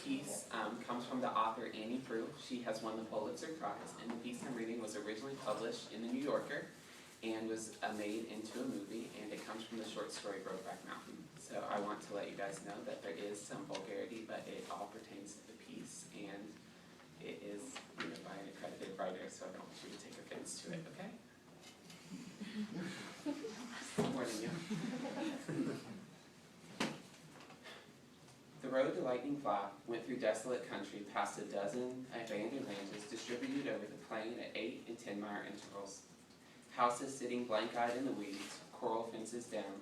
piece comes from the author Annie Proulx. She has won the Pulitzer Prize, and the piece I'm reading was originally published in the New Yorker and was made into a movie, and it comes from the short story Brokeback Mountain. So I want to let you guys know that there is some vulgarity, but it all pertains to the piece, and it is by an accredited writer, so I don't want you to take offense to it, okay? Warning you. The road to Lightning Flat went through desolate country past a dozen abandoned ranches distributed over the plain at 8 and 10 mile intervals. Houses sitting blank-eyed in the weeds, coral fences down.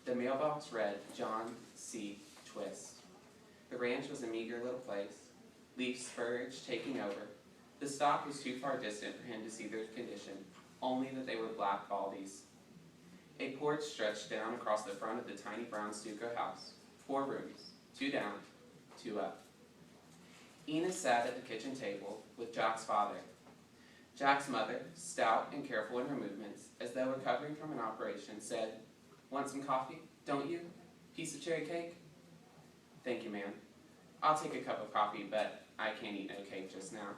The mailbox read, John C. Twist. The ranch was a meager little place, leaf spurge taking over. The stock was too far distant for him to see their condition, only that they were black baldies. A porch stretched down across the front of the tiny brown stucco house. 4 rooms, 2 down, 2 up. Enos sat at the kitchen table with Jack's father. Jack's mother, stout and careful in her movements, as though recovering from an operation, said, "Want some coffee, don't you? Piece of cherry cake?" "Thank you, ma'am. I'll take a cup of coffee, but I can't eat no cake just now."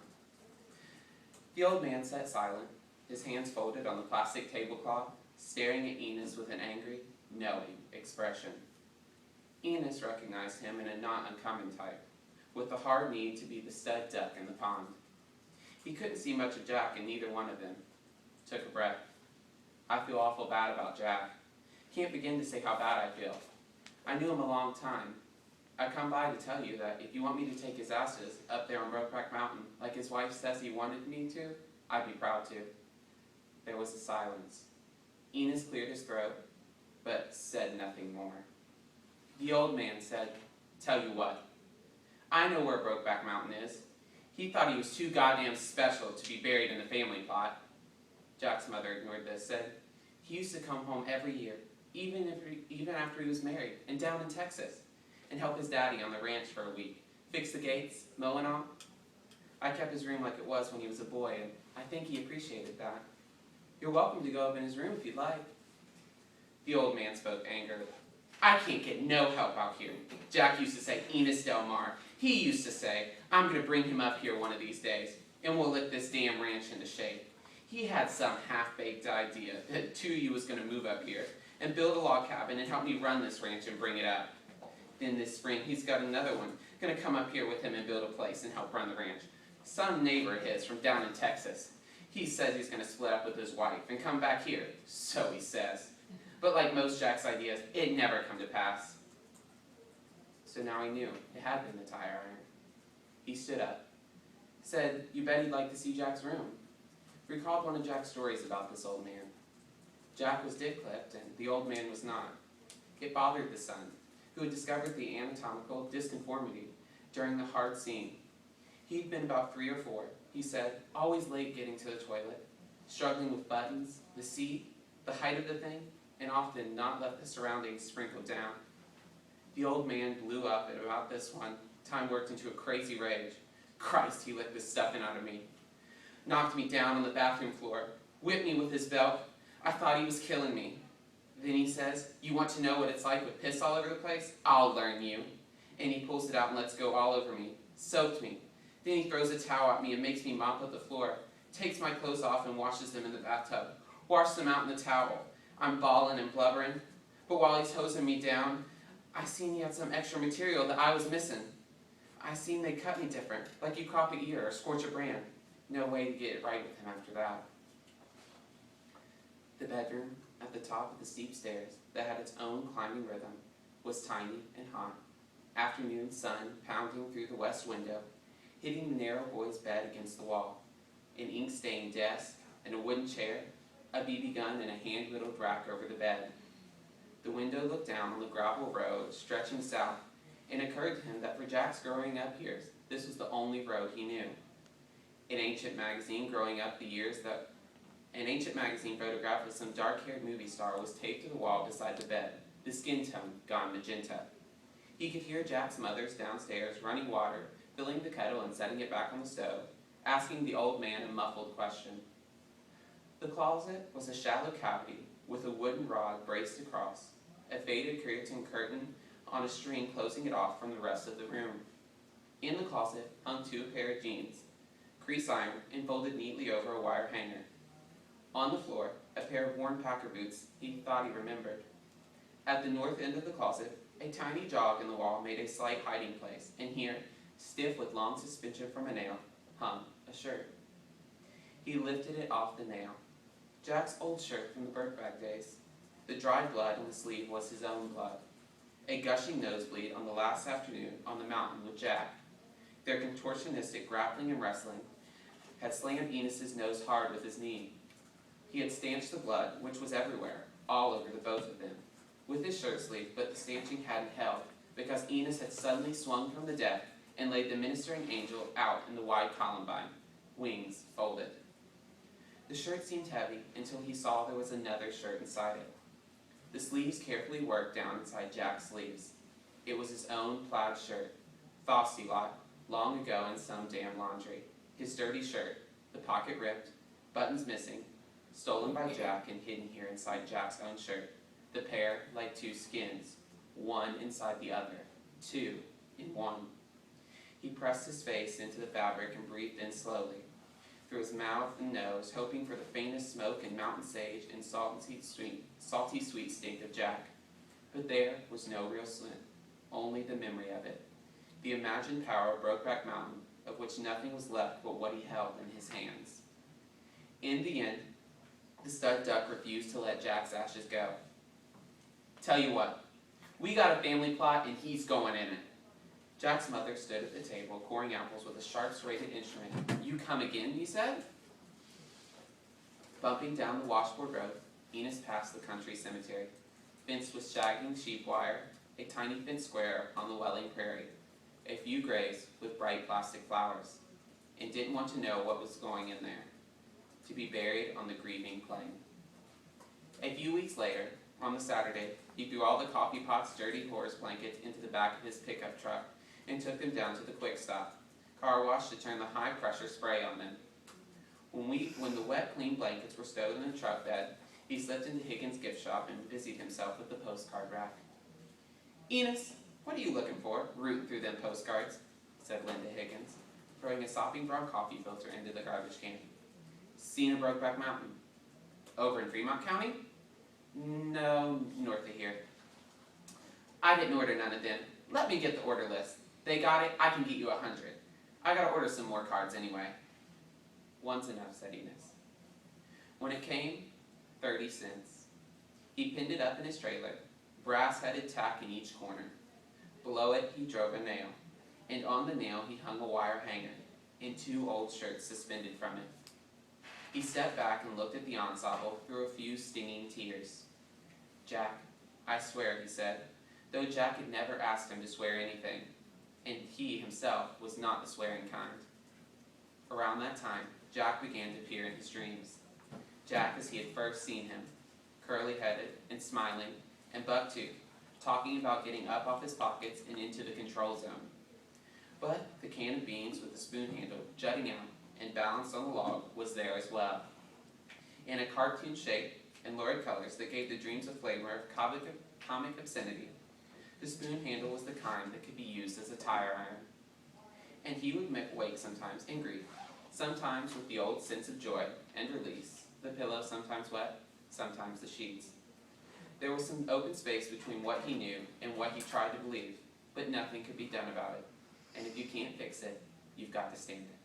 The old man sat silent, his hands folded on the plastic tablecloth, staring at Enos with an angry, knowing expression. Enos recognized him in a not uncommon type, with the hard need to be the stud duck in the pond. He couldn't see much of Jack in neither one of them. Took a breath. "I feel awful bad about Jack. Can't begin to say how bad I feel. I knew him a long time. I come by to tell you that if you want me to take his ashes up there on Brokeback Mountain, like his wife says he wanted me to, I'd be proud to." There was a silence. Enos cleared his throat, but said nothing more. The old man said, "Tell you what, I know where Brokeback Mountain is. He thought he was too goddamn special to be buried in the family plot." Jack's mother ignored this, said, "He used to come home every year, even after he was married, and down in Texas, and help his daddy on the ranch for a week, fix the gates, mow and all. I kept his room like it was when he was a boy, and I think he appreciated that. You're welcome to go up in his room if you'd like." The old man spoke angrily. "I can't get no help out here. Jack used to say, Enos Del Mar. He used to say, I'm going to bring him up here one of these days, and we'll lick this damn ranch into shape. He had some half-baked idea that 2 of you was going to move up here and build a log cabin and help me run this ranch and bring it up. Then this spring, he's got another one going to come up here with him and build a place and help run the ranch. Some neighbor of his from down in Texas. He says he's going to split up with his wife and come back here. So he says. But like most Jack's ideas, it never come to pass." So now he knew it had been the tire iron. He stood up, said, "You bet he'd like to see Jack's room." Recalled one of Jack's stories about this old man. Jack was dick-clipped, and the old man was not. It bothered the son, who had discovered the anatomical disconformity during the hard scene. He'd been about 3 or 4, he said, always late getting to the toilet, struggling with buttons, the seat, the height of the thing, and often not left the surroundings sprinkled down. The old man blew up at about this one time, worked into a crazy rage. Christ, he licked the stuffing out of me. Knocked me down on the bathroom floor, whipped me with his belt. I thought he was killing me. Then he says, "You want to know what it's like with piss all over the place? I'll learn you." And he pulls it out and lets go all over me, soaked me. Then he throws a towel at me and makes me mop up the floor, takes my clothes off and washes them in the bathtub, washes them out in the towel. I'm bawling and blubbering, but while he's hosing me down, I seen he had some extra material that I was missing. I seen they cut me different, like you crop a ear or scorch a brand. No way to get it right with him after that. The bedroom, at the top of the steep stairs that had its own climbing rhythm, was tiny and hot. Afternoon sun pounding through the west window, hitting the narrow boy's bed against the wall. An ink-stained desk and a wooden chair, a BB gun and a hand-whittled rack over the bed. The window looked down on the gravel road stretching south, and it occurred to him that for Jack's growing up years, this was the only road he knew. An ancient magazine photograph of some dark-haired movie star was taped to the wall beside the bed, the skin tone gone magenta. He could hear Jack's mother's downstairs running water, filling the kettle and setting it back on the stove, asking the old man a muffled question. The closet was a shallow cavity with a wooden rod braced across, a faded curtain on a string closing it off from the rest of the room. In the closet hung 2 pair of jeans, crease iron and folded neatly over a wire hanger. On the floor, a pair of worn Packer boots he thought he remembered. At the north end of the closet, a tiny jog in the wall made a slight hiding place, and here, stiff with long suspension from a nail, hung a shirt. He lifted it off the nail. Jack's old shirt from the Birkbeck days. The dried blood on the sleeve was his own blood. A gushing nosebleed on the last afternoon on the mountain with Jack. Their contortionistic grappling and wrestling had slammed Enos's nose hard with his knee. He had stanched the blood, which was everywhere, all over the both of them, with his shirt sleeve, but the stanching hadn't held, because Enos had suddenly swung from the deck and laid the ministering angel out in the wide columbine, wings folded. The shirt seemed heavy until he saw there was another shirt inside it. The sleeves carefully worked down inside Jack's sleeves. It was his own plaid shirt, Thosty lot, long ago in some damn laundry. His dirty shirt, the pocket ripped, buttons missing, stolen by Jack and hidden here inside Jack's own shirt. The pair like 2 skins, one inside the other, 2 in one. He pressed his face into the fabric and breathed in slowly, through his mouth and nose, hoping for the faintest smoke and mountain sage and salty sweet stink of Jack. But there was no real scent, only the memory of it. The imagined power of Brokeback Mountain, of which nothing was left but what he held in his hands. In the end, the stud duck refused to let Jack's ashes go. Tell you what, we got a family plot and he's going in it. Jack's mother stood at the table, coring apples with a sharp-serrated instrument. You come again, he said? Bumping down the washboard road, Enos passed the country cemetery, fenced with shagging sheep wire, a tiny fenced square on the welling prairie, a few graves with bright plastic flowers, and didn't want to know what was going in there, to be buried on the grieving plain. A few weeks later, on the Saturday, he threw all the coffee pot's dirty horse blankets into the back of his pickup truck and took them down to the quick stop car wash to turn the high-pressure spray on them. When the wet, clean blankets were stowed in the truck bed, he slipped into Higgins' gift shop and busied himself with the postcard rack. Enos, what are you looking for, rooting through them postcards? Said Linda Higgins, throwing a sopping brown coffee filter into the garbage can. Seen a Brokeback Mountain? Over in Fremont County? No, north of here. I didn't order none of them. Let me get the order list. They got it, I can get you 100. I gotta order some more cards anyway. One's enough, said Enos. When it came, 30 cents. He pinned it up in his trailer, brass-headed tack in each corner. Below it, he drove a nail, and on the nail he hung a wire hanger, and 2 old shirts suspended from it. He stepped back and looked at the ensemble through a few stinging tears. Jack, I swear, he said, though Jack had never asked him to swear anything, and he himself was not the swearing kind. Around that time, Jack began to appear in his dreams. Jack as he had first seen him, curly-headed and smiling, and buck-toothed, talking about getting up off his pockets and into the control zone. But the can of beans with the spoon handle jutting out and balanced on the log was there as well. In a cartoon shape and lurid colors that gave the dreams a flavor of comic obscenity, the spoon handle was the kind that could be used as a tire iron. And he would wake sometimes in grief, sometimes with the old sense of joy and release, the pillow sometimes wet, sometimes the sheets. There was some open space between what he knew and what he tried to believe, but nothing could be done about it. And if you can't fix it, you've got to stand it.